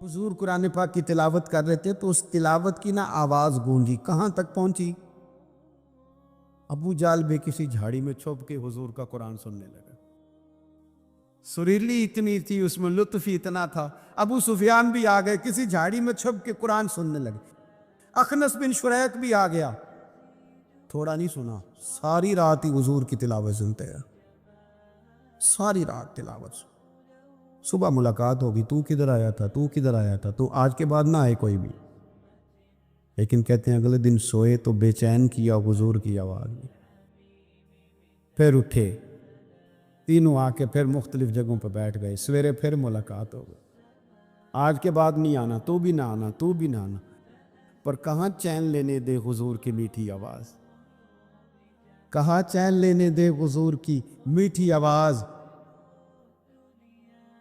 حضور قرآن پاک کی تلاوت کر رہے تھے تو اس تلاوت کی نا آواز گونجی، کہاں تک پہنچی؟ ابو جال بھی کسی جھاڑی میں چھپ کے حضور کا قرآن سننے لگا۔ سریلی اتنی تھی، اس میں لطف ہی اتنا تھا۔ ابو سفیان بھی آ گئے، کسی جھاڑی میں چھپ کے قرآن سننے لگے۔ اخنس بن شریک بھی آ گیا، تھوڑا نہیں سنا، ساری رات ہی حضور کی تلاوت سنتے ہیں، ساری رات تلاوت سن۔ صبح ملاقات ہوگی، تو کدھر آیا تھا، تو کدھر آیا تھا، تو آج کے بعد نہ آئے کوئی بھی، لیکن کہتے ہیں اگلے دن سوئے تو بے چین کیا حضور کی آواز میں۔ پھر اٹھے، تینوں آ کے پھر مختلف جگہوں پہ بیٹھ گئے، سویرے پھر ملاقات ہو گئی۔ آج کے بعد نہیں آنا، تو بھی نہ آنا، تو بھی نہ آنا، پر کہاں چین لینے دے حضور کی میٹھی آواز، کہاں چین لینے دے حضور کی میٹھی آواز۔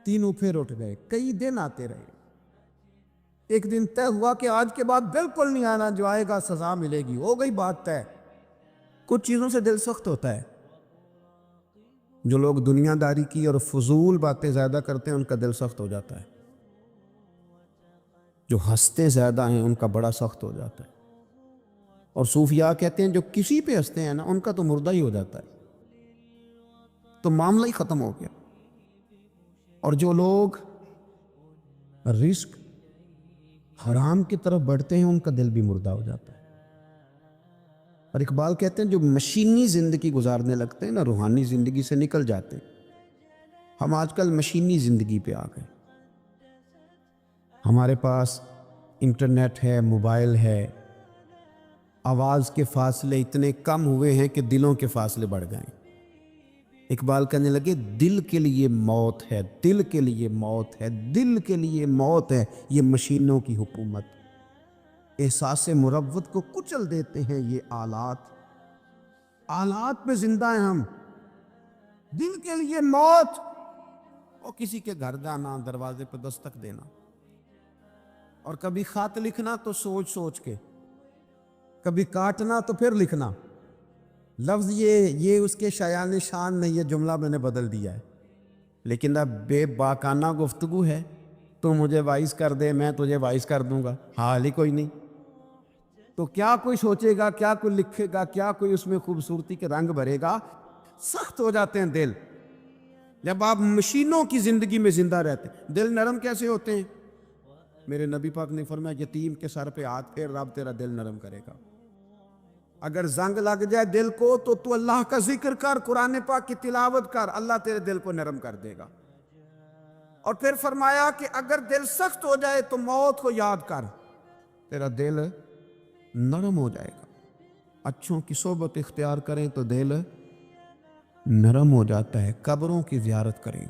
تینوں پھر اٹھ گئے، کئی دن آتے رہے۔ ایک دن طے ہوا کہ آج کے بعد بالکل نہیں آنا، جو آئے گا سزا ملے گی، ہو گئی بات طے۔ کچھ چیزوں سے دل سخت ہوتا ہے، جو لوگ دنیا داری کی اور فضول باتیں زیادہ کرتے ہیں ان کا دل سخت ہو جاتا ہے، جو ہنستے زیادہ ہیں ان کا بڑا سخت ہو جاتا ہے، اور صوفیاء کہتے ہیں جو کسی پہ ہنستے ہیں نا ان کا تو مردہ ہی ہو جاتا ہے، تو معاملہ ہی ختم ہو گیا۔ اور جو لوگ رزق حرام کی طرف بڑھتے ہیں ان کا دل بھی مردہ ہو جاتا ہے۔ اور اقبال کہتے ہیں جو مشینی زندگی گزارنے لگتے ہیں نا روحانی زندگی سے نکل جاتے ہیں۔ ہم آج کل مشینی زندگی پہ آ گئے، ہمارے پاس انٹرنیٹ ہے، موبائل ہے، آواز کے فاصلے اتنے کم ہوئے ہیں کہ دلوں کے فاصلے بڑھ گئے۔ اقبال کہنے لگے دل کے لیے موت ہے، دل کے لیے موت ہے، دل کے لیے موت ہے یہ مشینوں کی حکومت، احساس مروت کو کچل دیتے ہیں یہ آلات، آلات پہ زندہ ہیں ہم۔ دل کے لیے موت، اور کسی کے گھر جانا، دروازے پہ دستک دینا، اور کبھی خط لکھنا تو سوچ سوچ کے، کبھی کاٹنا تو پھر لکھنا۔ لفظ یہ اس کے شایان شان نہیں، یہ جملہ میں نے بدل دیا ہے، لیکن اب بے باکانہ گفتگو ہے، تو مجھے وائس کر دے، میں تجھے وائس کر دوں گا، حال ہی کوئی نہیں، تو کیا کوئی سوچے گا، کیا کوئی لکھے گا، کیا کوئی اس میں خوبصورتی کے رنگ بھرے گا؟ سخت ہو جاتے ہیں دل جب آپ مشینوں کی زندگی میں زندہ رہتے ہیں۔ دل نرم کیسے ہوتے ہیں؟ میرے نبی پاک نے فرمایا یتیم کے سر پہ ہاتھ پھیر، رب تیرا دل نرم کرے گا۔ اگر زنگ لگ جائے دل کو تو اللہ کا ذکر کر، قرآن پاک کی تلاوت کر، اللہ تیرے دل کو نرم کر دے گا۔ اور پھر فرمایا کہ اگر دل سخت ہو جائے تو موت کو یاد کر، تیرا دل نرم ہو جائے گا۔ اچھوں کی صحبت اختیار کریں تو دل نرم ہو جاتا ہے۔ قبروں کی زیارت کریں،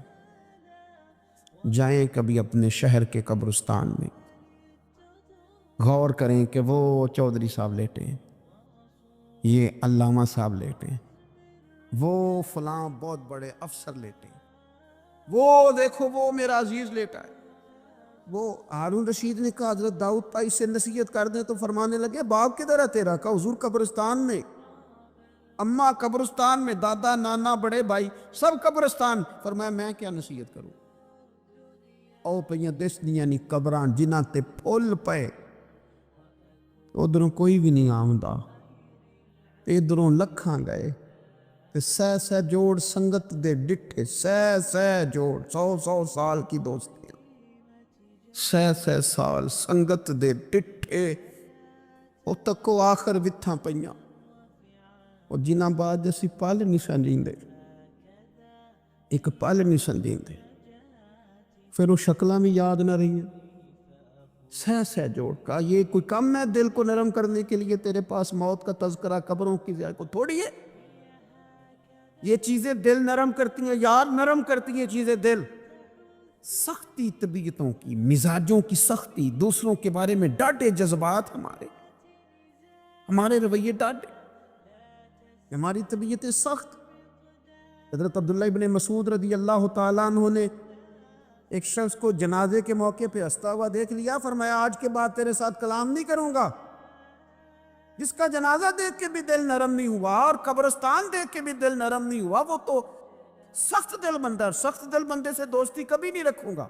جائیں کبھی اپنے شہر کے قبرستان میں، غور کریں کہ وہ چودھری صاحب لیٹے ہیں، یہ علامہ صاحب لیٹے ہیں، وہ فلاں بہت بڑے افسر لیٹے ہیں، وہ دیکھو وہ میرا عزیز لیٹا ہے۔ وہ ہارون رشید نے کہا حضرت داؤد بھائی سے نصیحت کر دیں، تو فرمانے لگے باپ کدھر ہے تیرا؟ کہا حضور قبرستان میں، اماں قبرستان میں، دادا نانا بڑے بھائی سب قبرستان۔ فرمایا میں کیا نصیحت کروں؟ او پہ دس دیاں نہیں قبران جنہ تے پھول پے، ادھروں کوئی بھی نہیں آمدا، ادھروں لکھاں گئے، سہ سہ جوڑ سنگت دے ڈٹھے، سہ سہ جوڑ 100 سال کی دوستیاں، سہ سہ سال سنگت دے ڈٹھے، او تکو آخر وتھاں پئیاں، اور جنہ بعد اسی پل نہیں سمجھیندے، ایک پل نہیں سمجھیندے، پھر وہ شکلاں بھی یاد نہ رہی ہیں۔ سہ سہ جوڑ کا یہ کوئی کم ہے دل کو نرم کرنے کے لیے؟ تیرے پاس موت کا تذکرہ، قبروں کی زیارت کو تھوڑی ہے؟ یہ چیزیں دل نرم کرتی ہیں، یار نرم کرتی ہیں چیزیں دل۔ سختی طبیعتوں کی، مزاجوں کی سختی، دوسروں کے بارے میں ڈاٹے جذبات، ہمارے رویے ڈاٹے، ہماری طبیعتیں سخت۔ حضرت عبداللہ ابن مسعود رضی اللہ تعالیٰ عنہ نے ایک شخص کو جنازے کے موقع پہ ہنستا ہوا دیکھ لیا، فرمایا آج کے بعد تیرے ساتھ کلام نہیں کروں گا۔ جس کا جنازہ دیکھ کے بھی دل نرم نہیں ہوا اور قبرستان دیکھ کے بھی دل نرم نہیں ہوا، وہ تو سخت دل بندہ، سخت دل بندے سے دوستی کبھی نہیں رکھوں گا۔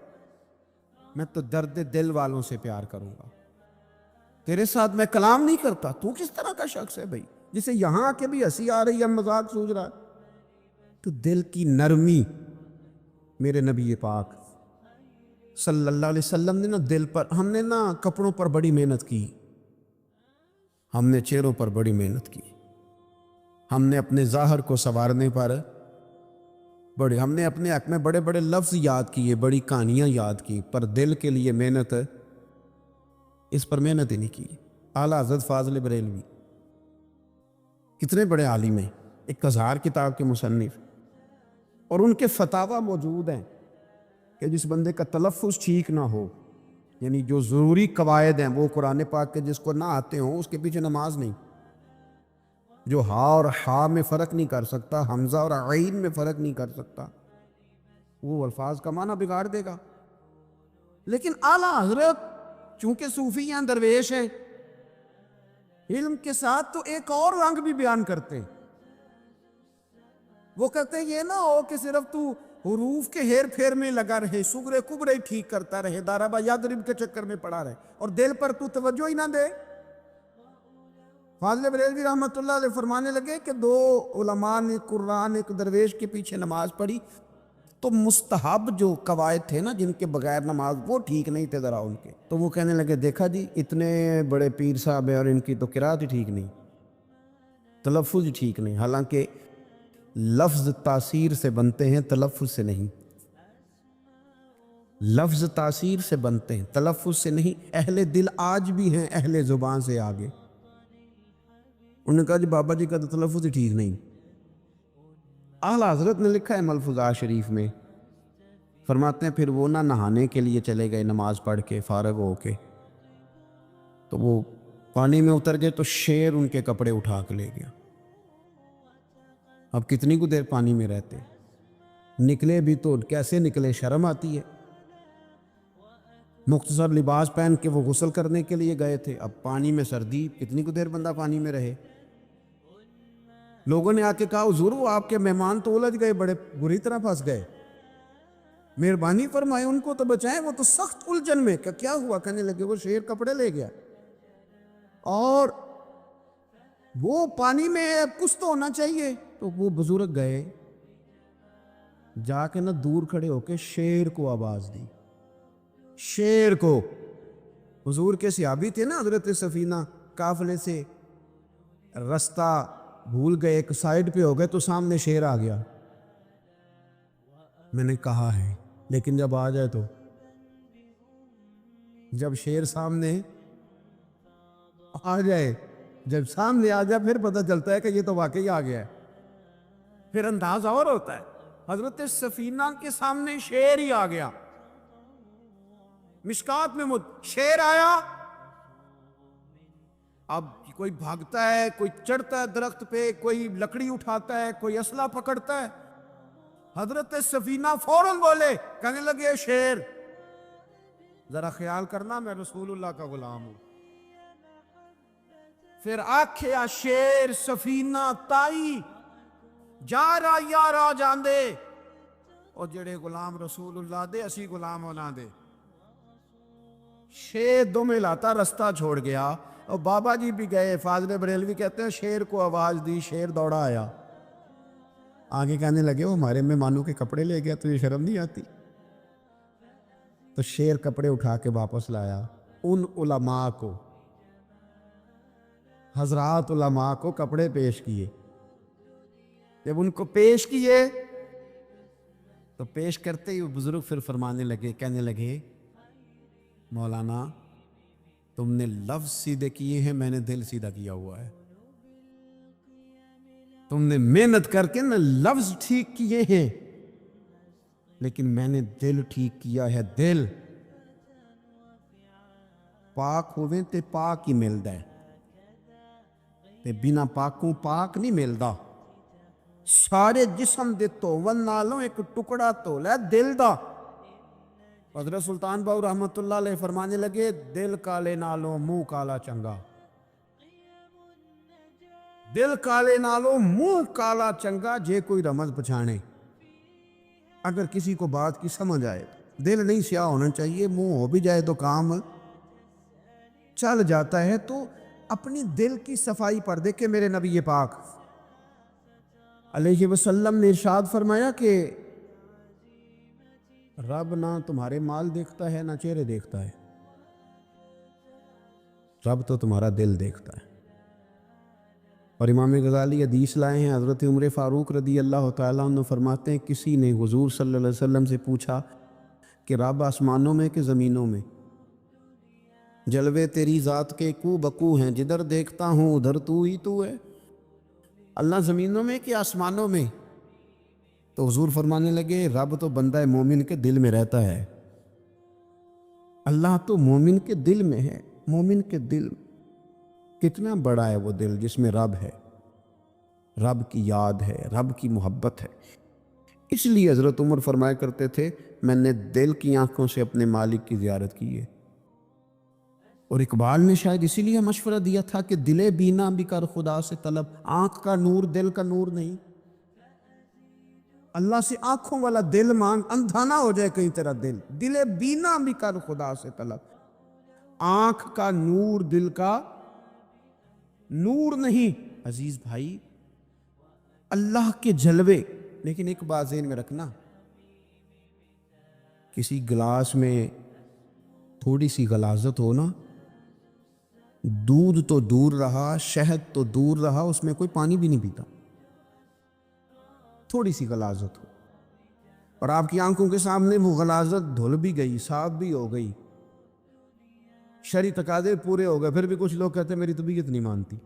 میں تو درد دل والوں سے پیار کروں گا، تیرے ساتھ میں کلام نہیں کرتا۔ تو کس طرح کا شخص ہے بھائی جسے یہاں آ کے بھی ہنسی آ رہی ہے، مذاق سوچ رہا ہے؟ تو دل کی نرمی، میرے نبی پاک صلی اللہ علیہ وسلم نے نا دل پر، ہم نے نا کپڑوں پر بڑی محنت کی، ہم نے چہروں پر بڑی محنت کی، ہم نے اپنے ظاہر کو سنوارنے پر بڑے، ہم نے اپنے حق میں بڑے بڑے لفظ یاد کیے، بڑی کہانیاں یاد کی، پر دل کے لیے محنت، اس پر محنت ہی نہیں کی۔ اعلیٰ حضرت فاضل بریلوی کتنے بڑے عالم ہیں، 1000 کتاب کے مصنف، اور ان کے فتاوی موجود ہیں کہ جس بندے کا تلفظ ٹھیک نہ ہو، یعنی جو ضروری قواعد ہیں وہ قرآن پاک کے جس کو نہ آتے ہوں اس کے پیچھے نماز نہیں، جو ہا اور ہا میں فرق نہیں کر سکتا، حمزہ اور عین میں فرق نہیں کر سکتا، وہ الفاظ کا معنی بگاڑ دے گا۔ لیکن اعلیٰ حضرت چونکہ صوفی ہیں، درویش ہیں، علم کے ساتھ تو ایک اور رنگ بھی بیان کرتے ہیں۔ وہ کہتے ہیں یہ نہ ہو کہ صرف تو حروف کے ہیر پھیر میں لگا رہے، سغرے کبرے ٹھیک کرتا رہے، دارابا یادرب کے چکر میں پڑا رہے، اور دل پر تو توجہ ہی نہ دے۔ فاضل بریلوی رحمۃ اللہ علیہ فرمانے لگے کہ 2 علماء نے قرآن ایک درویش کے پیچھے نماز پڑھی تو مستحب جو قواعد تھے نا جن کے بغیر نماز، وہ ٹھیک نہیں تھے ذرا ان کے، تو وہ کہنے لگے دیکھا جی اتنے بڑے پیر صاحب ہیں اور ان کی تو قرات ہی ٹھیک نہیں، تلفظ ہی ٹھیک نہیں، حالانکہ لفظ تاثیر سے بنتے ہیں تلفظ سے نہیں، لفظ تاثیر سے بنتے ہیں تلفظ سے نہیں۔ اہل دل آج بھی ہیں اہل زبان سے آگے، انہوں نے کہا جی بابا جی کا تو تلفظ ہی ٹھیک نہیں۔ اعلیٰ حضرت نے لکھا ہے ملفوظات شریف میں، فرماتے ہیں پھر وہ نہ نہانے کے لیے چلے گئے نماز پڑھ کے فارغ ہو کے، تو وہ پانی میں اتر گئے تو شیر ان کے کپڑے اٹھا کے لے گیا۔ اب کتنی کو دیر پانی میں رہتے، نکلے بھی تو کیسے نکلے، شرم آتی ہے۔ مختصر لباس پہن کے وہ غسل کرنے کے لیے گئے تھے، اب پانی میں سردی، کتنی کو دیر بندہ پانی میں رہے۔ لوگوں نے آ کے کہا حضور وہ آپ کے مہمان تو الجھ گئے، بڑے بری طرح پھنس گئے، مہربانی فرمائے ان کو تو بچائیں، وہ تو سخت الجھن میں۔ کہ کیا ہوا؟ کہنے لگے وہ شیر کپڑے لے گیا، اور وہ پانی میں ہے، کچھ تو ہونا چاہیے۔ تو وہ بزرگ گئے، جا کے نہ دور کھڑے ہو کے شیر کو آواز دی، شیر کو۔ حضور کے صحابی تھے نا حضرت سفینہ، قافلے سے رستہ بھول گئے، ایک سائیڈ پہ ہو گئے تو سامنے شیر آ گیا۔ میں نے کہا ہے لیکن جب آ جائے تو، جب شیر سامنے آ جائے، جب سامنے آ جائے پھر پتہ چلتا ہے کہ یہ تو واقعی آ گیا ہے، پھر انداز اور ہوتا ہے۔ حضرت سفینہ کے سامنے شیر ہی آ گیا، مشکات میں شیر آیا۔ اب کوئی بھاگتا ہے، کوئی چڑھتا ہے درخت پہ، کوئی لکڑی اٹھاتا ہے، کوئی اسلحہ پکڑتا ہے۔ حضرت سفینہ فوراً بولے، کہنے لگے شیر، ذرا خیال کرنا میں رسول اللہ کا غلام ہوں۔ پھر آکھیا شیر سفینہ تائی جا رہا یارا جان دے، اور جڑے غلام رسول اللہ دے اسی غلام ہونا دے۔ شیر دم لاتا رستہ چھوڑ گیا، اور بابا جی بھی گئے، فاضل بریلوی کہتے ہیں شیر کو آواز دی، شیر دوڑا آیا، آگے کہنے لگے وہ ہمارے مہمانوں کے کپڑے لے گیا، تو یہ شرم نہیں آتی؟ تو شیر کپڑے اٹھا کے واپس لایا۔ ان علماء کو، حضرات علماء کو کپڑے پیش کیے، جب ان کو پیش کیے تو پیش کرتے ہی وہ بزرگ پھر فرمانے لگے، کہنے لگے مولانا تم نے لفظ سیدھے کیے ہیں، میں نے دل سیدھا کیا ہوا ہے۔ تم نے محنت کر کے نا لفظ ٹھیک کیے ہیں، لیکن میں نے دل ٹھیک کیا ہے۔ دل پاک ہوئے تے پاک ہی ملدا ہے، تے بنا پاکوں پاک نہیں ملدا۔ سارے جسم دے دھون نالوں ایک ٹکڑا دھولا ہے دل دا۔ حضرت سلطان باؤ رحمت اللہ علیہ فرمانے لگے، دل کالے نالوں منہ کالا چنگا، دل کالے نالوں منہ کالا چنگا، جے کوئی رمز پچھانے، اگر کسی کو بات کی سمجھ آئے۔ دل نہیں سیاہ ہونا چاہیے، منہ ہو بھی جائے تو کام چل جاتا ہے۔ تو اپنی دل کی صفائی پر دیکھیں میرے نبی پاک علیہ وسلم نے ارشاد فرمایا کہ رب نہ تمہارے مال دیکھتا ہے نہ چہرے دیکھتا ہے، رب تو تمہارا دل دیکھتا ہے۔ اور امام غزالی حدیث لائے ہیں، حضرت عمر فاروق رضی اللہ تعالیٰ عنہ فرماتے ہیں کسی نے حضور صلی اللہ علیہ وسلم سے پوچھا کہ رب آسمانوں میں کہ زمینوں میں؟ جلوے تیری ذات کے کو بکو ہیں، جدھر دیکھتا ہوں ادھر تو ہی تو ہے، اللہ زمینوں میں کہ آسمانوں میں؟ تو حضور فرمانے لگے رب تو بندہ مومن کے دل میں رہتا ہے، اللہ تو مومن کے دل میں ہے۔ مومن کے دل کتنا بڑا ہے وہ دل جس میں رب ہے، رب کی یاد ہے، رب کی محبت ہے۔ اس لیے حضرت عمر فرمایا کرتے تھے میں نے دل کی آنکھوں سے اپنے مالک کی زیارت کی ہے۔ اور اقبال نے شاید اسی لیے مشورہ دیا تھا کہ دل بینا بھی کر خدا سے طلب، آنکھ کا نور دل کا نور نہیں، اللہ سے آنکھوں والا دل مانگ، اندھا نہ ہو جائے کہیں تیرا دل، دل بینا بھی کر خدا سے طلب، آنکھ کا نور دل کا نور نہیں۔ عزیز بھائی اللہ کے جلوے، لیکن ایک بات ذہن میں رکھنا، کسی گلاس میں تھوڑی سی غلاظت ہو نا، دودھ تو دور رہا، شہد تو دور رہا، اس میں کوئی پانی بھی نہیں پیتا، تھوڑی سی غلاظت ہو، اور آپ کی آنکھوں کے سامنے وہ غلاظت دھل بھی گئی، صاف بھی ہو گئی، شرعی تقاضے پورے ہو گئے، پھر بھی کچھ لوگ کہتے ہیں میری طبیعت نہیں مانتی،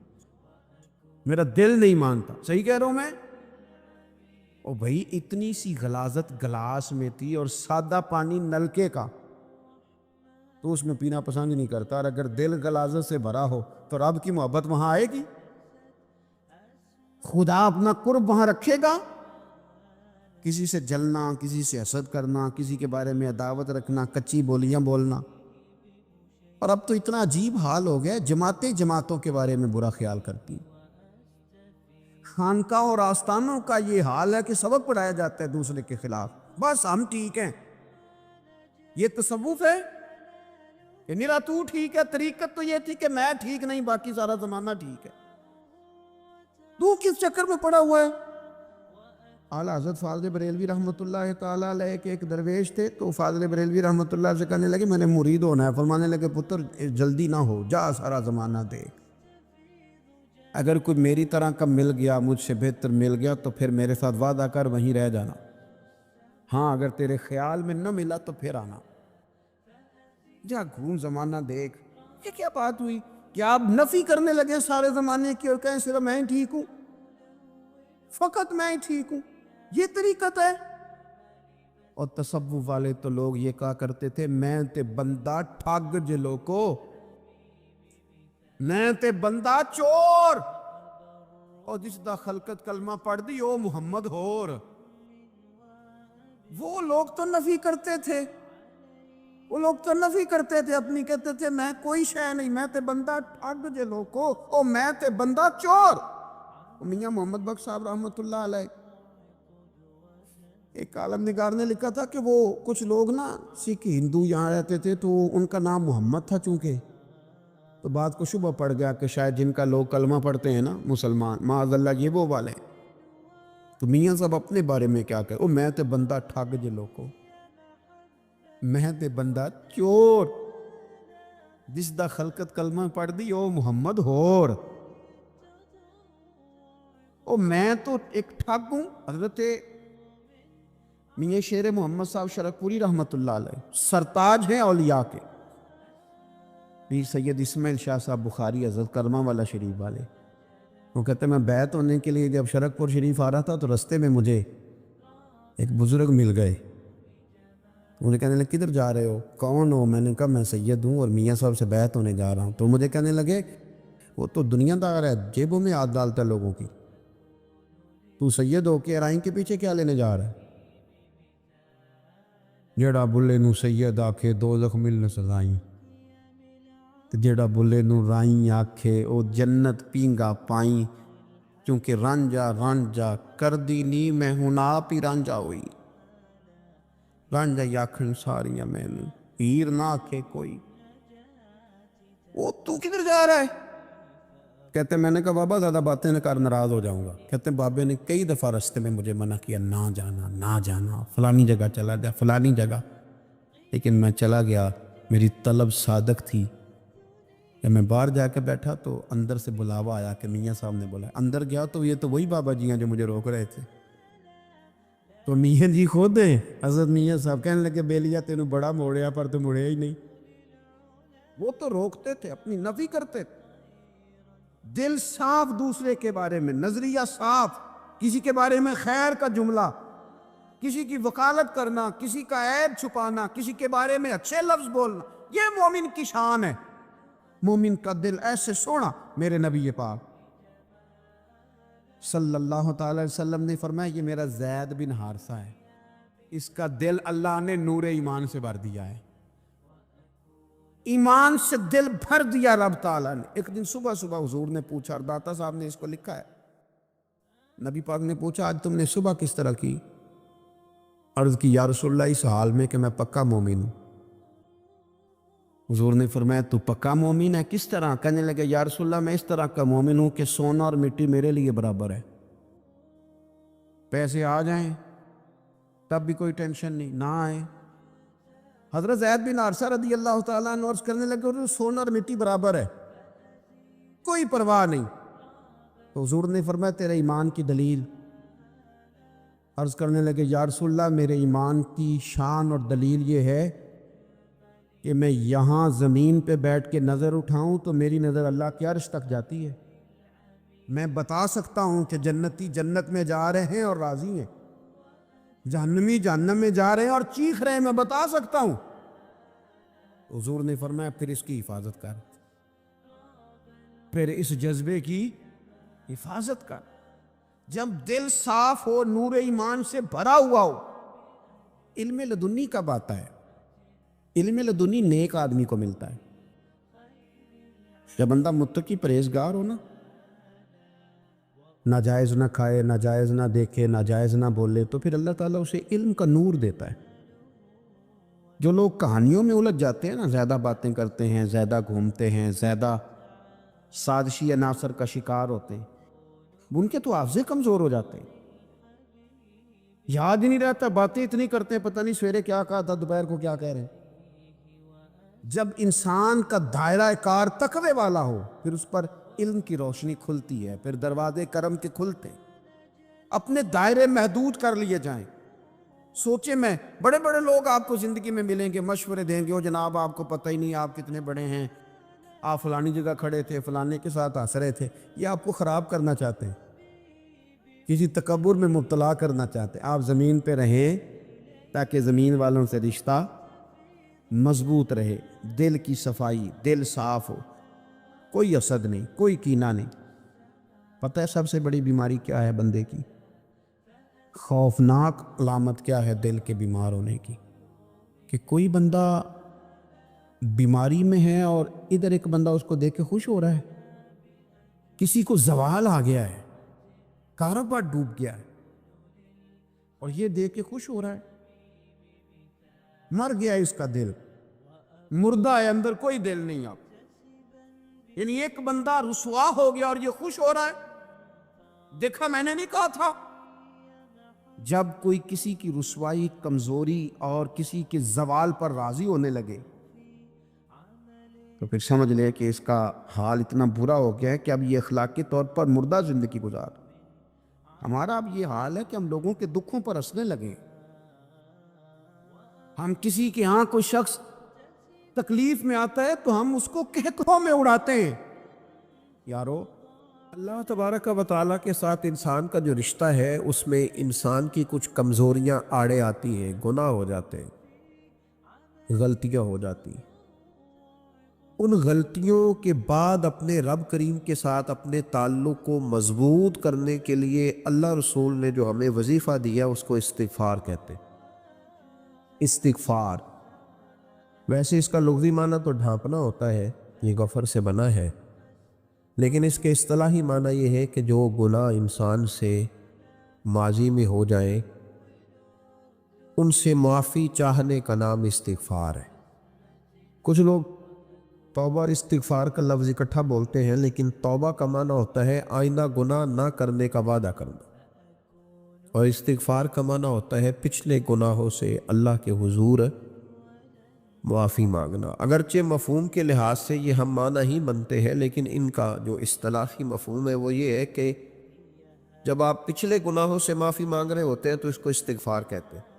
میرا دل نہیں مانتا۔ صحیح کہہ رہا ہوں میں؟ او بھائی اتنی سی غلاظت گلاس میں تھی اور سادہ پانی نلکے کا، تو اس میں پینا پسند نہیں کرتا، اور اگر دل غلاظت سے بھرا ہو تو رب کی محبت وہاں آئے گی؟ خدا اپنا قرب وہاں رکھے گا؟ کسی سے جلنا، کسی سے حسد کرنا، کسی کے بارے میں عداوت رکھنا، کچی بولیاں بولنا، اور اب تو اتنا عجیب حال ہو گیا، جماعتیں جماعتوں کے بارے میں برا خیال کرتی، خانقاہ اور آستانوں کا یہ حال ہے کہ سبق پڑھایا جاتا ہے دوسرے کے خلاف، بس ہم ٹھیک ہیں۔ یہ تصوف ہے کہ میرا تو ٹھیک ہے؟ طریقت تو یہ تھی کہ میں ٹھیک نہیں، باقی سارا زمانہ ٹھیک ہے۔ تو کس چکر میں پڑا ہوا ہے؟ اعلیٰ حضرت فاضل بریلوی رحمۃ اللہ تعالیٰ علیہ کے ایک درویش تھے، تو فاضل بریلوی رحمۃ اللہ سے کہنے لگے میں نے مرید ہونا ہے، فرمانے لگے پتر جلدی نہ ہو، جا سارا زمانہ دیکھ، اگر کوئی میری طرح کا مل گیا، مجھ سے بہتر مل گیا تو پھر میرے ساتھ وعدہ کر وہیں رہ جانا، ہاں اگر تیرے خیال میں نہ ملا تو پھر آنا، جا گھوم زمانہ دیکھ۔ یہ کیا بات ہوئی؟ کیا آپ نفی کرنے لگے سارے زمانے کی اور کہیں صرف میں ہی ٹھیک ہوں، فقط میں ہی ٹھیک ہوں؟ یہ طریقت ہے؟ اور تصوف والے تو لوگ یہ کہا کرتے تھے میں تے بندہ ٹھگ جلو کو، میں تے بندہ چور، اور جس دا خلقت کلمہ پڑھ دی او محمد ہور۔ وہ لوگ تو نفی کرتے تھے، وہ لوگ تو نفی کرتے تھے اپنی، کہتے تھے میں کوئی شے نہیں، میں تے بندہ ٹھگ جلو کو، او میں تے بندہ چور۔ میاں محمد بخش صاحب رحمۃ اللہ علیہ، ایک عالم نگار نے لکھا تھا کہ وہ کچھ لوگ نا سکھ ہندو یہاں رہتے تھے، تو ان کا نام محمد تھا چونکہ، تو بات کو شبہ پڑ گیا کہ شاید جن کا لوگ کلمہ پڑھتے ہیں نا مسلمان، معاذ اللہ یہ وہ والے ہیں۔ تو میاں صاحب اپنے بارے میں کیا کہ او میں تے بندہ ٹھگ جلو کو، میں تے بندہ چور، جس دا خلقت کلمہ پڑھ دی او محمد ہور، او میں تو ایک ٹھگ ہوں۔ حضرت میاں شیر محمد صاحب شرک پوری رحمۃ اللہ علیہ سرتاج ہیں اولیاء کے، پیر سید اسماعیل شاہ صاحب بخاری حضرت کرما والا شریف والے، وہ کہتے ہیں میں بیعت ہونے کے لیے جب شرک پور شریف آ رہا تھا تو رستے میں مجھے ایک بزرگ مل گئے، انہیں کہنے لگے کدھر جا رہے ہو، کون ہو؟ میں نے کہا میں سید ہوں اور میاں صاحب سے بیعت ہونے جا رہا ہوں۔ تو مجھے کہنے لگے وہ تو دنیا دار ہے، جیبوں میں ہاتھ ڈالتا ہے لوگوں کی، تو سید ہو کے ارائیں کے پیچھے کیا لینے جا رہا ہے؟ جیڑا بلے نو سید آکھے دوزخ ملن سزائیں، جیڑا بلے نو رائیں آکھے او جنت پینگا پائیں، چونکہ رانجا رانجا کر دی نی میں ہوں آپ ہی رانجا ہوئی۔ رانجا آخن ساریاں مینوں، ہیر نہ آکھے کوئی، وہ تو کدھر جا رہا ہے؟ کہتے میں نے کہا بابا زیادہ باتیں نہ کر، ناراض ہو جاؤں گا۔ کہتے بابے نے کئی دفعہ راستے میں مجھے منع کیا، نہ جانا نہ جانا، فلانی جگہ چلا جا، فلانی جگہ، لیکن میں چلا گیا۔ میری طلب صادق تھی۔ جب میں باہر جا کے بیٹھا تو اندر سے بلاوا آیا کہ میاں صاحب نے بولا۔ اندر گیا تو یہ تو وہی بابا جی ہیں جو مجھے روک رہے تھے۔ تو میاں جی خود ہیں، حضرت میاں صاحب کہنے لگے بیلیا تینوں بڑا موڑیا پر تو مڑیا ہی نہیں۔ وہ تو روکتے تھے، اپنی نفی کرتے تھے۔ دل صاف دوسرے کے بارے میں، نظریہ صاف، کسی کے بارے میں خیر کا جملہ، کسی کی وکالت کرنا، کسی کا عیب چھپانا، کسی کے بارے میں اچھے لفظ بولنا، یہ مومن کی شان ہے۔ مومن کا دل ایسے سونا، میرے نبی پاک صلی اللہ تعالی علیہ وسلم نے فرمایا یہ میرا زید بن حارثہ ہے، اس کا دل اللہ نے نور ایمان سے بھر دیا ہے، ایمان سے دل بھر دیا رب تعالیٰ نے۔ ایک دن صبح صبح حضور نے پوچھا، اور داتا صاحب نے اس کو لکھا ہے، نبی پاک نے پوچھا آج تم نے صبح کس طرح کی؟ عرض کی یا رسول اللہ اس حال میں کہ میں پکا مومن ہوں۔ حضور نے فرمایا تو پکا مومن ہے کس طرح؟ کہنے لگے یا رسول اللہ میں اس طرح کا مومن ہوں کہ سونا اور مٹی میرے لیے برابر ہے، پیسے آ جائیں تب بھی کوئی ٹینشن نہیں، نہ آئے۔ حضرت زید بن حارثہ رضی اللہ تعالیٰ عنہ عرض کرنے لگے سونا اور مٹی برابر ہے، کوئی پرواہ نہیں۔ تو حضور نے فرمایا تیرے ایمان کی دلیل؟ عرض کرنے لگے یا رسول اللہ میرے ایمان کی شان اور دلیل یہ ہے کہ میں یہاں زمین پہ بیٹھ کے نظر اٹھاؤں تو میری نظر اللہ کے عرش تک جاتی ہے، میں بتا سکتا ہوں کہ جنتی جنت میں جا رہے ہیں اور راضی ہیں، جہنمی جہنم میں جا رہے ہیں اور چیخ رہے ہیں، میں بتا سکتا ہوں۔ حضور نے فرمایا پھر اس کی حفاظت کر، پھر اس جذبے کی حفاظت کر۔ جب دل صاف ہو، نور ایمان سے بھرا ہوا ہو، علم لدنی کب آتا ہے؟ علم لدنی نیک آدمی کو ملتا ہے، جب بندہ متقی پرہیزگار ہو نا، ناجائز نہ کھائے، ناجائز نہ دیکھے، ناجائز نہ بولے، تو پھر اللہ تعالیٰ اسے علم کا نور دیتا ہے۔ جو لوگ کہانیوں میں الجھ جاتے ہیں نا، زیادہ باتیں کرتے ہیں، زیادہ گھومتے ہیں، زیادہ سازشی عناصر کا شکار ہوتے ہیں، ان کے تو حافظے کمزور ہو جاتے ہیں، یاد ہی نہیں رہتا، باتیں اتنی کرتے ہیں پتہ نہیں سویرے کیا کہا تھا، دوپہر کو کیا کہہ رہے ہیں۔ جب انسان کا دائرہ کار تقوی والا ہو پھر اس پر علم کی روشنی کھلتی ہے، پھر دروازے کرم کے کھلتے ہیں، اپنے دائرے محدود کر لیے جائیں۔ سوچیں میں بڑے بڑے لوگ آپ کو زندگی میں ملیں گے، مشورے دیں گے، وہ جناب آپ کو پتہ ہی نہیں آپ کتنے بڑے ہیں، آپ فلانی جگہ کھڑے تھے، فلانے کے ساتھ ہنس رہے تھے، یہ آپ کو خراب کرنا چاہتے ہیں، کسی تکبر میں مبتلا کرنا چاہتے ہیں۔ آپ زمین پہ رہیں تاکہ زمین والوں سے رشتہ مضبوط رہے، دل کی صفائی، دل صاف ہو، کوئی حسد نہیں، کوئی کینہ نہیں۔ پتہ ہے سب سے بڑی بیماری کیا ہے بندے کی؟ خوفناک علامت کیا ہے دل کے بیمار ہونے کی؟ کہ کوئی بندہ بیماری میں ہے اور ادھر ایک بندہ اس کو دیکھ کے خوش ہو رہا ہے، کسی کو زوال آ گیا ہے، کاروبار ڈوب گیا ہے اور یہ دیکھ کے خوش ہو رہا ہے۔ مر گیا اس کا دل، مردہ ہے، اندر کوئی دل نہیں۔ آپ یعنی ایک بندہ رسوا ہو گیا اور یہ خوش ہو رہا ہے، دیکھا میں نے نہیں کہا تھا۔ جب کوئی کسی کی رسوائی، کمزوری اور کسی کے زوال پر راضی ہونے لگے تو پھر سمجھ لے کہ اس کا حال اتنا برا ہو گیا ہے کہ اب یہ اخلاقی طور پر مردہ زندگی گزار۔ ہمارا اب یہ حال ہے کہ ہم لوگوں کے دکھوں پر ہنسنے لگے، ہم کسی کے ہاں کوئی شخص تکلیف میں آتا ہے تو ہم اس کو کہکہوں میں اڑاتے ہیں۔ یارو اللہ تبارک و تعالیٰ کے ساتھ انسان کا جو رشتہ ہے اس میں انسان کی کچھ کمزوریاں آڑے آتی ہیں، گناہ ہو جاتے ہیں، غلطیاں ہو جاتی ہیں۔ ان غلطیوں کے بعد اپنے رب کریم کے ساتھ اپنے تعلق کو مضبوط کرنے کے لیے اللہ رسول نے جو ہمیں وظیفہ دیا اس کو استغفار کہتے ہیں۔ استغفار ویسے اس کا لغوی معنی تو ڈھانپنا ہوتا ہے، یہ غفر سے بنا ہے، لیکن اس کے اصطلاحی معنی یہ ہے کہ جو گناہ انسان سے ماضی میں ہو جائیں ان سے معافی چاہنے کا نام استغفار ہے۔ کچھ لوگ توبہ اور استغفار کا لفظ اکٹھا بولتے ہیں، لیکن توبہ کا معنی ہوتا ہے آئندہ گناہ نہ کرنے کا وعدہ کرنا، اور استغفار کا معنی ہوتا ہے پچھلے گناہوں سے اللہ کے حضور معافی مانگنا۔ اگرچہ مفہوم کے لحاظ سے یہ ہم معنی ہی بنتے ہیں، لیکن ان کا جو اصطلاحی مفہوم ہے وہ یہ ہے کہ جب آپ پچھلے گناہوں سے معافی مانگ رہے ہوتے ہیں تو اس کو استغفار کہتے ہیں۔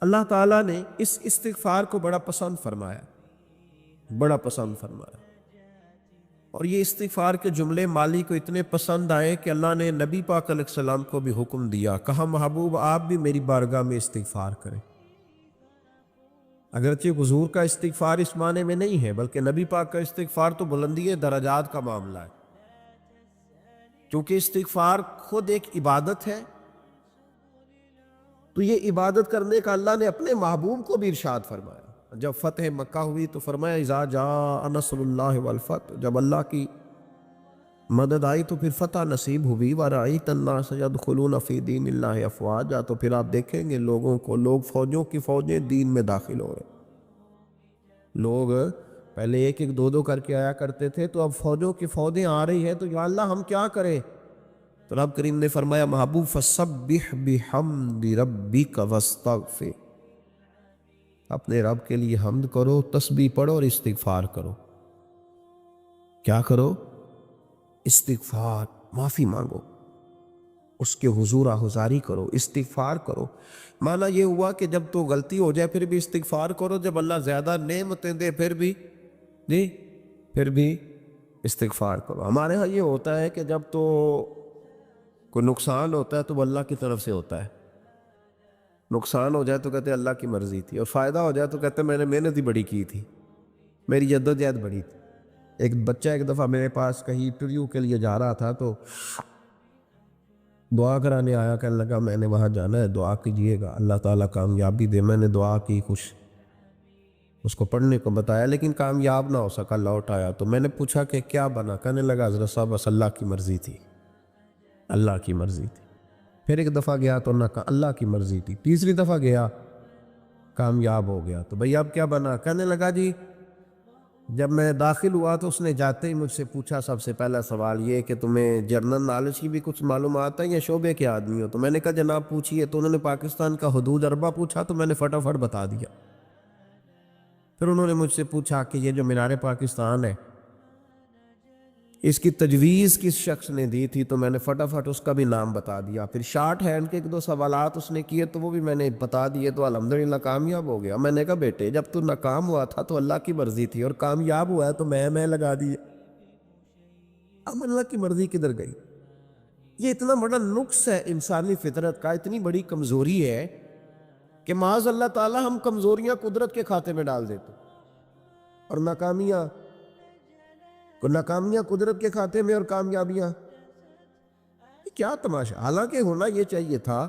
اللہ تعالیٰ نے اس استغفار کو بڑا پسند فرمایا، بڑا پسند فرمایا، اور یہ استغفار کے جملے مالی کو اتنے پسند آئے کہ اللہ نے نبی پاک علیہ السلام کو بھی حکم دیا، کہا محبوب آپ بھی میری بارگاہ میں استغفار کریں۔ اگرچہ حضور کا استغفار اس معنی میں نہیں ہے، بلکہ نبی پاک کا استغفار تو بلندی درجات کا معاملہ ہے، کیونکہ استغفار خود ایک عبادت ہے۔ تو یہ عبادت کرنے کا اللہ نے اپنے محبوب کو بھی ارشاد فرمایا۔ جب فتح مکہ ہوئی تو فرمایا اذا جاء نصر اللہ والفتح، جب اللہ کی مدد آئی تو پھر فتح نصیب ہوئی، وَرَأَيْتَ النَّاسَ يَدْخُلُونَ فِي دِينِ اللَّهِ أَفْوَاجًا، تو پھر آپ دیکھیں گے لوگوں کو، لوگ فوجوں کی فوجیں دین میں داخل ہو رہے۔ لوگ پہلے ایک ایک دو دو کر کے آیا کرتے تھے، تو اب فوجوں کی فوجیں آ رہی ہیں، تو یا اللہ ہم کیا کریں؟ تو رب کریم نے فرمایا محبوب فَسَبِّحْ بِحَمْدِ رَبِّكَ وَاسْتَغْفِرْ، اپنے رب کے لیے حمد کرو، تسبیح پڑھو اور استغفار کرو۔ کیا کرو؟ استغفار، معافی مانگو، اس کے حضور آہذاری کرو، استغفار کرو۔ معنی یہ ہوا کہ جب تو غلطی ہو جائے پھر بھی استغفار کرو، جب اللہ زیادہ نعمتیں دے پھر بھی استغفار کرو۔ ہمارے ہاں یہ ہوتا ہے کہ جب تو کوئی نقصان ہوتا ہے تو وہ اللہ کی طرف سے ہوتا ہے، نقصان ہو جائے تو کہتے ہیں اللہ کی مرضی تھی، اور فائدہ ہو جائے تو کہتے ہیں میں نے محنت ہی بڑی کی تھی، میری جدوجہد بڑی تھی۔ ایک بچہ ایک دفعہ میرے پاس کہیں انٹرویو کے لیے جا رہا تھا، تو دعا کرانے آیا، کہنے لگا میں نے وہاں جانا ہے، دعا کیجیے گا اللہ تعالیٰ کامیابی دے۔ میں نے دعا کی، کچھ اس کو پڑھنے کو بتایا، لیکن کامیاب نہ ہو سکا، لوٹ آیا۔ تو میں نے پوچھا کہ کیا بنا؟ کہنے لگا حضرت صاحب بس اللہ کی مرضی تھی، اللہ کی مرضی تھی۔ پھر ایک دفعہ گیا تو نہ کہا اللہ کی مرضی تھی، تیسری دفعہ گیا کامیاب ہو گیا۔ تو بھئی اب کیا بنا؟ کہنے لگا جی جب میں داخل ہوا تو اس نے جاتے ہی مجھ سے پوچھا سب سے پہلا سوال یہ کہ تمہیں جنرل نالج کی بھی کچھ معلومات ہے یا شعبے کے آدمی ہو؟ تو میں نے کہا جناب پوچھیے۔ تو انہوں نے پاکستان کا حدود اربع پوچھا، تو میں نے فٹافٹ بتا دیا۔ پھر انہوں نے مجھ سے پوچھا کہ یہ جو مینار پاکستان ہے اس کی تجویز کس شخص نے دی تھی؟ تو میں نے فٹافٹ اس کا بھی نام بتا دیا۔ پھر شارٹ ہینڈ کے ایک دو سوالات اس نے کیے تو وہ بھی میں نے بتا دیے، تو الحمدللہ کامیاب ہو گیا۔ میں نے کہا بیٹے جب تو ناکام ہوا تھا تو اللہ کی مرضی تھی، اور کامیاب ہوا ہے تو میں لگا دیے، اب اللہ کی مرضی کدھر گئی؟ یہ اتنا بڑا نقص ہے انسانی فطرت کا، اتنی بڑی کمزوری ہے کہ معاذ اللہ تعالی ہم کمزوریاں قدرت کے کھاتے میں ڈال دیتے، اور ناکامیاں قدرت کے کھاتے میں، اور کامیابیاں کیا تماشا۔ حالانکہ ہونا یہ چاہیے تھا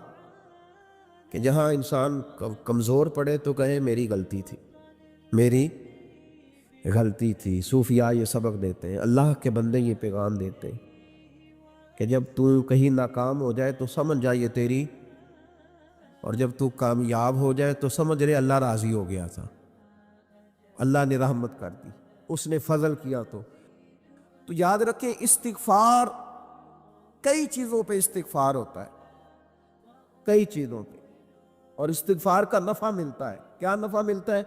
کہ جہاں انسان کمزور پڑے تو کہے میری غلطی تھی، میری غلطی تھی۔ صوفیاء یہ سبق دیتے ہیں، اللہ کے بندے یہ پیغام دیتے ہیں کہ جب تو کہیں ناکام ہو جائے تو سمجھ جائے تیری، اور جب تو کامیاب ہو جائے تو سمجھ رہے اللہ راضی ہو گیا تھا، اللہ نے رحمت کر دی، اس نے فضل کیا۔ تو یاد رکھیں استغفار، کئی چیزوں پہ استغفار ہوتا ہے، کئی چیزوں پہ، اور استغفار کا نفع ملتا ہے۔ کیا نفع ملتا ہے؟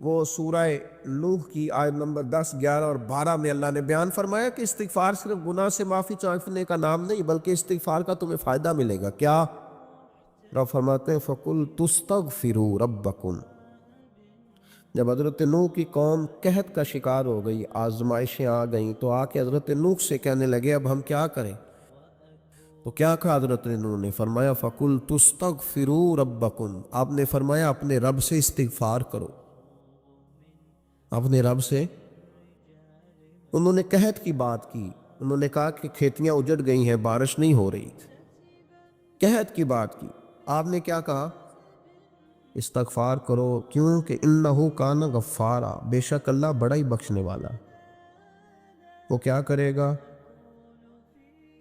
وہ سورہ نوح کی آیت نمبر 10، 11 اور 12 میں اللہ نے بیان فرمایا کہ استغفار صرف گناہ سے معافی چاہنے کا نام نہیں، بلکہ استغفار کا تمہیں فائدہ ملے گا۔ کیا؟ رب فرماتے ہیں فَقُلْتُ اسْتَغْفِرُوا رَبَّكُمْ، جب حضرت نوح کی قوم قحط کا شکار ہو گئی، آزمائشیں آ گئیں، تو آ کے حضرت نوح سے کہنے لگے اب ہم کیا کریں؟ تو کیا کہا حضرت نوح نے؟ فرمایا فَقُلْتُ اسْتَغْفِرُوا رَبَّكُمْ، آپ نے فرمایا اپنے رب سے استغفار کرو، اپنے رب سے۔ انہوں نے قحط کی بات کی، انہوں نے کہا کہ کھیتیاں اجڑ گئی ہیں، بارش نہیں ہو رہی، قحط کی بات کی۔ آپ نے کیا کہا؟ استغفار کرو، کیوں کہ انہو کان غفارا، بے شک اللہ بڑا ہی بخشنے والا، وہ کیا کرے گا؟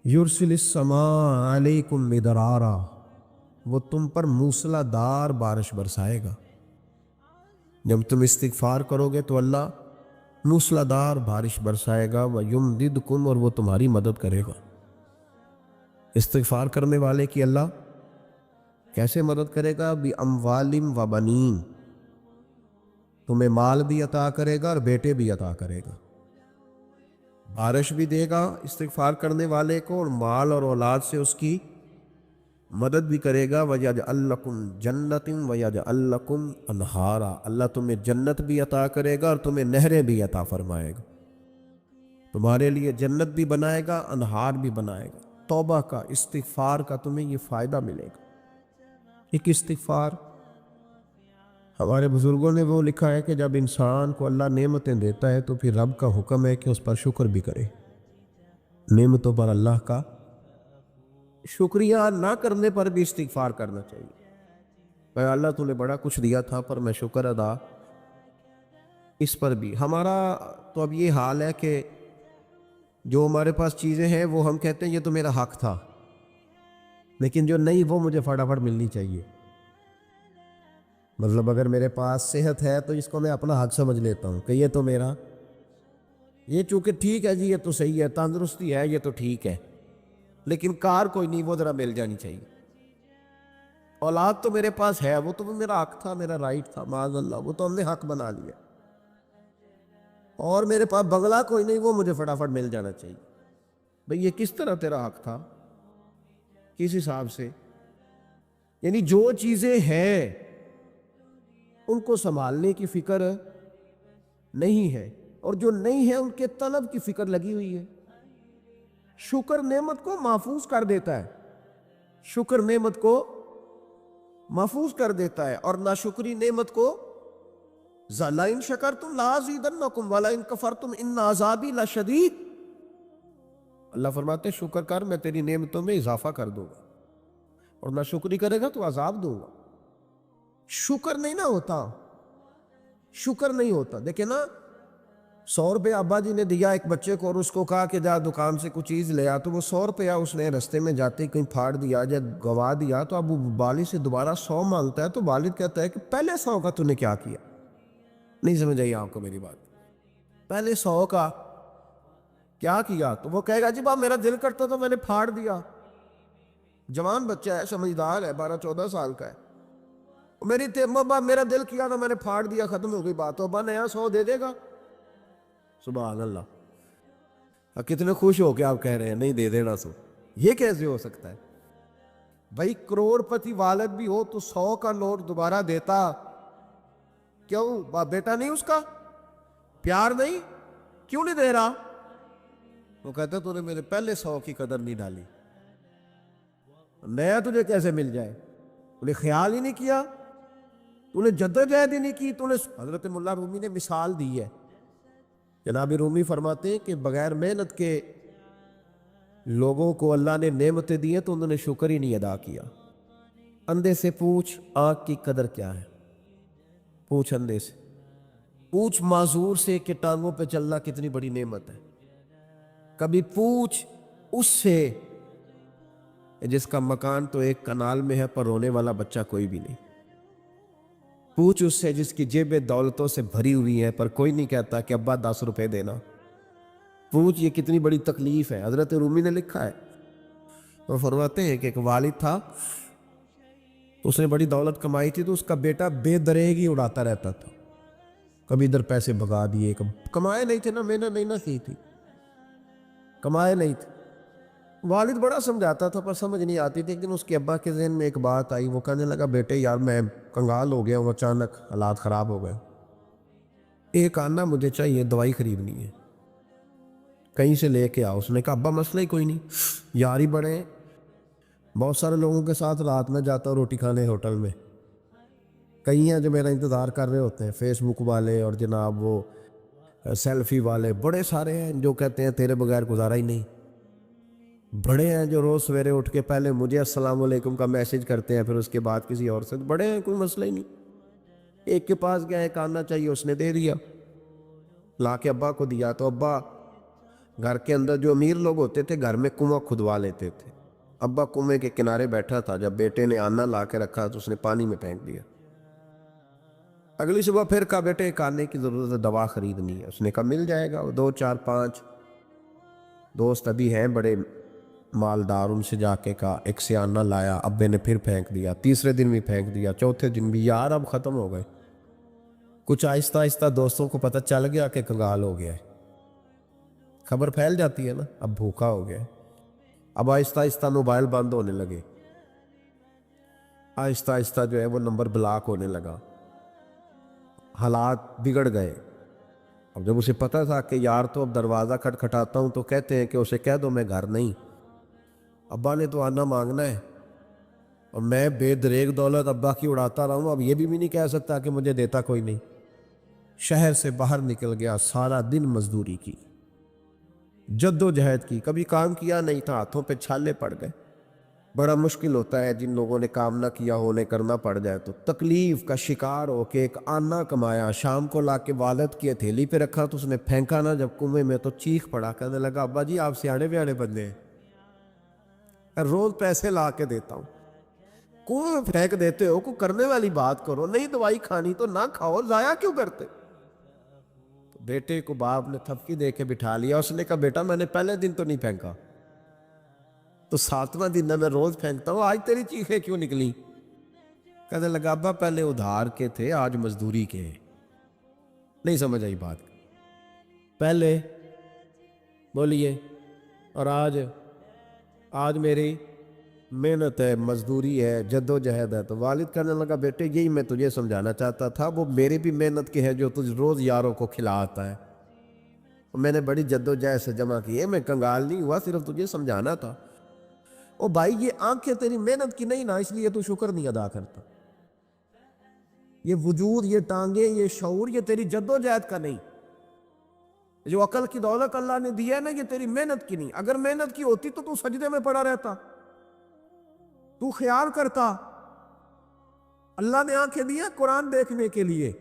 یرسل السماء علیکم مدرارا، وہ تم پر موسلادھار بارش برسائے گا۔ جب تم استغفار کرو گے تو اللہ موسلادھار بارش برسائے گا، وَيُمْدِدْكُمْ، اور وہ تمہاری مدد کرے گا۔ استغفار کرنے والے کی اللہ کیسے مدد کرے گا؟ بِأَمْوَالٍ وَبَنِينَ، تمہیں مال بھی عطا کرے گا اور بیٹے بھی عطا کرے گا۔ بارش بھی دے گا استغفار کرنے والے کو، اور مال اور اولاد سے اس کی مدد بھی کرے گا۔ وَيَجْعَلْ لَكُمْ جَنَّةٍ وَيَجْعَلْ لَكُمْ أَنْهَارًا، اللہ تمہیں جنت بھی عطا کرے گا اور تمہیں نہریں بھی عطا فرمائے گا، تمہارے لیے جنت بھی بنائے گا، انہار بھی بنائے گا۔ توبہ کا، استغفار کا تمہیں یہ فائدہ ملے گا۔ ایک استغفار، ہمارے بزرگوں نے وہ لکھا ہے کہ جب انسان کو اللہ نعمتیں دیتا ہے تو پھر رب کا حکم ہے کہ اس پر شکر بھی کرے۔ نعمتوں پر اللہ کا شکریہ نہ کرنے پر بھی استغفار کرنا چاہیے۔ بھائی اللہ تو نے بڑا کچھ دیا تھا پر میں شکر ادا اس پر بھی۔ ہمارا تو اب یہ حال ہے کہ جو ہمارے پاس چیزیں ہیں وہ ہم کہتے ہیں یہ تو میرا حق تھا، لیکن جو نہیں وہ مجھے فٹافٹ ملنی چاہیے۔ مطلب اگر میرے پاس صحت ہے تو اس کو میں اپنا حق سمجھ لیتا ہوں کہ یہ تو میرا، یہ چونکہ ٹھیک ہے جی، یہ تو صحیح ہے، تندرستی ہے، یہ تو ٹھیک ہے، لیکن کار کوئی نہیں، وہ ذرا مل جانی چاہیے۔ اولاد تو میرے پاس ہے، وہ تو میرا حق تھا، میرا رائٹ تھا، معاذ اللہ وہ تو ہم نے حق بنا لیا۔ اور میرے پاس بنگلہ کوئی نہیں، وہ مجھے فٹافٹ مل جانا چاہیے۔ بھئی یہ کس طرح تیرا حق تھا؟ کس حساب سے؟ یعنی جو چیزیں ہیں ان کو سنبھالنے کی فکر نہیں ہے، اور جو نہیں ہے ان کے طلب کی فکر لگی ہوئی ہے۔ شکر نعمت کو محفوظ کر دیتا ہے، شکر نعمت کو محفوظ کر دیتا ہے، اور ناشکری نعمت کو لَئِن شَكَرْتُمْ لَأَزِيدَنَّكُمْ وَلَئِن كَفَرْتُمْ إِنَّ عَذَابِي لَشَدِيدٌ۔ اللہ فرماتے ہیں شکر کر، میں تیری نعمتوں میں اضافہ کر دوں گا، اور ناشکری کرے گا تو عذاب دوں گا۔ شکر نہیں نہ ہوتا، شکر نہیں ہوتا۔ دیکھیں نا، 100 روپے ابا جی نے دیا ایک بچے کو اور اس کو کہا کہ جا دکان سے کچھ چیز لے آ، تو وہ 100 روپیہ اس نے رستے میں جاتے کہیں پھاڑ دیا یا گوا دیا، تو اب وہ والد سے دوبارہ 100 مانگتا ہے، تو والد کہتا ہے کہ پہلے 100 کا تو نے کیا کیا؟ نہیں سمجھ آئی آپ کو میری بات؟ پہلے 100 کا کیا کیا؟ تو وہ کہے گا جی باپ میرا دل کرتا تو میں نے پھاڑ دیا۔ جوان بچہ ہے، سمجھدار ہے، 12-14 سال کا ہے، میری ابا میرا دل کیا تو میں نے پھاڑ دیا، ختم ہو گئی بات۔ تو ابا نیا 100 دے دے گا؟ سبحان اللہ، کتنے خوش ہو کے آپ کہہ رہے ہیں نہیں دے دینا سو، یہ کیسے ہو سکتا ہے؟ بھائی کروڑ پتی والد بھی ہو تو 100 کا نوٹ دوبارہ دیتا کیوں؟ بیٹا نہیں اس کا پیار نہیں، کیوں نہیں دے رہا؟ وہ کہتا تو نے میرے پہلے 100 کی قدر نہیں ڈالی، نیا تجھے کیسے مل جائے؟ تو نے خیال ہی نہیں کیا، تو نے جدوجہد ہی نہیں کی، تو نے۔ حضرت مولا رومی نے مثال دی ہے، جناب رومی فرماتے ہیں کہ بغیر محنت کے لوگوں کو اللہ نے نعمتیں دی ہیں تو انہوں نے شکر ہی نہیں ادا کیا۔ اندھے سے پوچھ آنکھ کی قدر کیا ہے، پوچھ اندھے سے، پوچھ معذور سے کہ ٹانگوں پہ چلنا کتنی بڑی نعمت ہے۔ کبھی پوچھ اس سے جس کا مکان تو ایک کنال میں ہے پر رونے والا بچہ کوئی بھی نہیں۔ پوچھ اس سے جس کی جیبیں دولتوں سے بھری ہوئی ہیں پر کوئی نہیں کہتا کہ ابا 10 روپے دینا۔ پوچھ یہ کتنی بڑی تکلیف ہے۔ حضرت رومی نے لکھا ہے، وہ فرماتے ہیں کہ ایک والد تھا، اس نے بڑی دولت کمائی تھی تو اس کا بیٹا بے دریغی اڑاتا رہتا تھا، کبھی ادھر پیسے بگا دیے، کمائے نہیں تھے نا، محنت نہیں نہ کی تھی، کمائے نہیں تھے۔ والد بڑا سمجھاتا تھا پر سمجھ نہیں آتی تھی، لیکن اس کے ابا کے ذہن میں ایک بات آئی، وہ کہنے لگا بیٹے یار میں کنگال ہو گیا ہوں، اچانک حالات خراب ہو گئے، ایک آنا مجھے چاہیے، دوائی خریدنی ہے، کہیں سے لے کے آؤ۔ اس نے کہا ابا مسئلہ ہی کوئی نہیں، یار ہی بڑے ہیں، بہت سارے لوگوں کے ساتھ رات میں جاتا ہوں روٹی کھانے ہوٹل میں، کئی ہیں جو میرا انتظار کر رہے ہوتے ہیں، فیس بک والے اور جناب وہ سیلفی والے، بڑے سارے ہیں جو کہتے ہیں تیرے بغیر گزارا ہی نہیں، بڑے ہیں جو روز سویرے اٹھ کے پہلے مجھے السلام علیکم کا میسج کرتے ہیں، پھر اس کے بعد کسی اور سے، بڑے ہیں کوئی مسئلہ ہی نہیں۔ ایک کے پاس گیا، ایک آنا چاہیے، اس نے دے دیا، لا کے ابا کو دیا، تو ابا گھر کے اندر جو امیر لوگ ہوتے تھے گھر میں کنواں کھدوا لیتے تھے، ابا کنویں کے کنارے بیٹھا تھا، جب بیٹے نے آنا لا کے رکھا تو اس نے پانی میں پھینک دیا۔ اگلی صبح پھر کہا بیٹے ایک آنے کی ضرورت ہے، دوا خریدنی ہے۔ اس نے کہا مل جائے گا۔ وہ 2 4 5 دوست ابھی ہیں بڑے مالدار، ان سے جا کے کہا، ایک سے آنا لایا، ابے نے پھر پھینک دیا، تیسرے دن بھی پھینک دیا، چوتھے دن بھی، یار اب ختم ہو گئے۔ کچھ آہستہ آہستہ دوستوں کو پتہ چل گیا کہ کنگال ہو گیا ہے، خبر پھیل جاتی ہے نا، اب بھوکا ہو گیا ہے۔ اب آہستہ آہستہ موبائل بند ہونے لگے، آہستہ آہستہ جو ہے وہ نمبر بلاک ہونے لگا، حالات بگڑ گئے۔ اب جب اسے پتہ تھا کہ یار تو اب دروازہ کھٹکھٹاتا ہوں تو کہتے ہیں کہ اسے کہہ دو میں گھر نہیں، ابا نے تو آنا مانگنا ہے، اور میں بے دریغ دولت ابا کی اڑاتا رہا ہوں، اب یہ بھی نہیں کہہ سکتا کہ مجھے دیتا کوئی نہیں۔ شہر سے باہر نکل گیا، سارا دن مزدوری کی، جد و جہد کی، کبھی کام کیا نہیں تھا، ہاتھوں پہ چھالے پڑ گئے۔ بڑا مشکل ہوتا ہے جن لوگوں نے کام نہ کیا ہو، انہیں کرنا پڑ جائے تو تکلیف کا شکار ہو کے ایک آنا کمایا، شام کو لا کے والد کی ہتھیلی پہ رکھا تو اس نے پھینکا نا جب کنویں میں تو چیخ پڑا، کہنے لگا ابا جی آپ سیاڑے بیاڑے بندے ہیں، روز پیسے لا کے دیتا ہوں، کنویں میں پھینک دیتے ہو، کوئی کرنے والی بات کرو، نہیں دوائی کھانی تو نہ کھاؤ، ضائع کیوں کرتے؟ بیٹے کو باپ نے تھپکی دے کے بٹھا لیا، اس نے کہا بیٹا میں نے پہلے دن تو نہیں پھینکا، تو 7واں دن میں روز پھینکتا ہوں، آج تیری چیخیں کیوں نکلی؟ کہنے لگا ابا پہلے ادھار کے تھے، آج مزدوری کے ہیں۔ نہیں سمجھ آئی بات؟ پہلے بولیے، اور آج میری محنت ہے، مزدوری ہے، جد و جہد ہے۔ تو والد کہنے لگا بیٹے یہی میں تجھے سمجھانا چاہتا تھا، وہ میری بھی محنت کی ہے جو تجھ روز یاروں کو کھلاتا ہے، میں نے بڑی جد و جہد سے جمع کی ہے، میں کنگال نہیں ہوا، صرف تجھے سمجھانا تھا۔ او بھائی یہ آنکھیں تیری محنت کی نہیں نا، اس لیے تو شکر نہیں ادا کرتا، یہ وجود، یہ ٹانگیں، یہ شعور، یہ تیری جد و جہد کا نہیں، جو عقل کی دولت اللہ نے دی ہے نا، یہ تیری محنت کی نہیں۔ اگر محنت کی ہوتی تو سجدے میں پڑا رہتا، تو خیال کرتا اللہ نے آنکھیں دی ہیں قرآن دیکھنے کے لیے،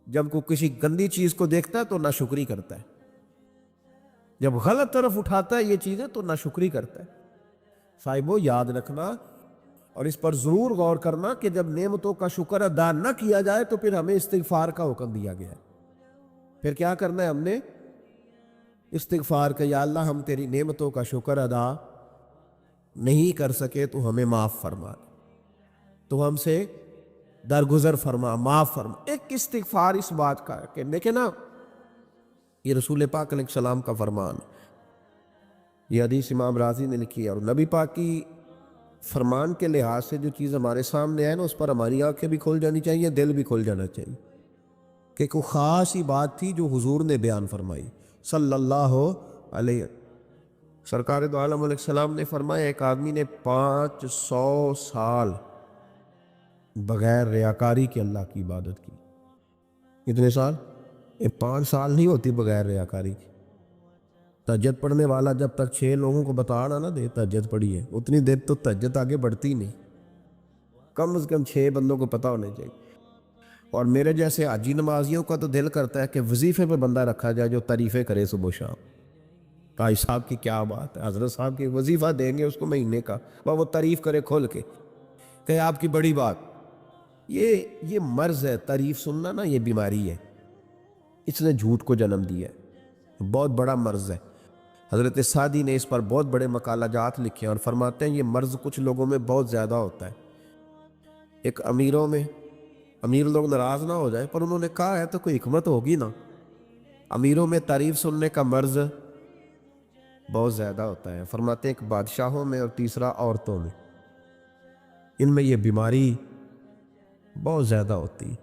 جب کوئی کسی گندی چیز کو دیکھتا ہے تو ناشکری کرتا ہے، جب غلط طرف اٹھاتا ہے یہ چیزیں تو ناشکری کرتا ہے۔ صاحبو یاد رکھنا اور اس پر ضرور غور کرنا کہ جب نعمتوں کا شکر ادا نہ کیا جائے تو پھر ہمیں استغفار کا حکم دیا گیا ہے۔ پھر کیا کرنا ہے ہم نے؟ استغفار کہ یا اللہ ہم تیری نعمتوں کا شکر ادا نہیں کر سکے تو ہمیں معاف فرما، تو ہم سے درگزر فرما، معاف فرما۔ ایک استغفار اس بات کا کہ دیکھیں نا، یہ رسول پاک علیہ السلام کا فرمان، یہ حدیث امام رازی نے لکھی ہے، اور نبی پاک کی فرمان کے لحاظ سے جو چیز ہمارے سامنے ہے نا، اس پر ہماری آنکھیں بھی کھل جانی چاہیے، دل بھی کھل جانا چاہیے، کہ کوئی خاص ہی بات تھی جو حضور نے بیان فرمائی صلی اللہ علیہ وسلم۔ سرکار دو عالم علیہ السلام نے فرمایا ایک آدمی نے 500 سال بغیر ریاکاری کے اللہ کی عبادت کی۔ کتنے سال؟ یہ 5 سال نہیں ہوتی بغیر ریاکاری کی۔ تہجد پڑھنے والا جب تک 6 لوگوں کو بتا رہا نہ دے تہجد پڑھی ہے، اتنی دیر تو تہجد آگے بڑھتی نہیں، کم از کم 6 بندوں کو پتہ ہونے چاہیے۔ اور میرے جیسے حاجی نمازیوں کا تو دل کرتا ہے کہ وظیفے پہ بندہ رکھا جائے جو تعریفیں کرے صبح و شام، قاضی صاحب کی کیا بات ہے، حضرت صاحب کی وظیفہ دیں گے اس کو مہینے کا، وہ تعریف کرے کھول کے کہ آپ کی بڑی بات۔ یہ مرض ہے، تعریف سننا نا یہ بیماری ہے، اس نے جھوٹ کو جنم دیا ہے، بہت بڑا مرض ہے۔ حضرت سعدی نے اس پر بہت بڑے مقالہ جات لکھے ہیں اور فرماتے ہیں یہ مرض کچھ لوگوں میں بہت زیادہ ہوتا ہے۔ ایک امیروں میں، امیر لوگ ناراض نہ ہو جائیں پر انہوں نے کہا ہے تو کوئی حکمت ہوگی نا، امیروں میں تعریف سننے کا مرض بہت زیادہ ہوتا ہے۔ فرماتے ہیں ایک بادشاہوں میں اور تیسرا عورتوں میں، ان میں یہ بیماری بہت زیادہ ہوتی ہے۔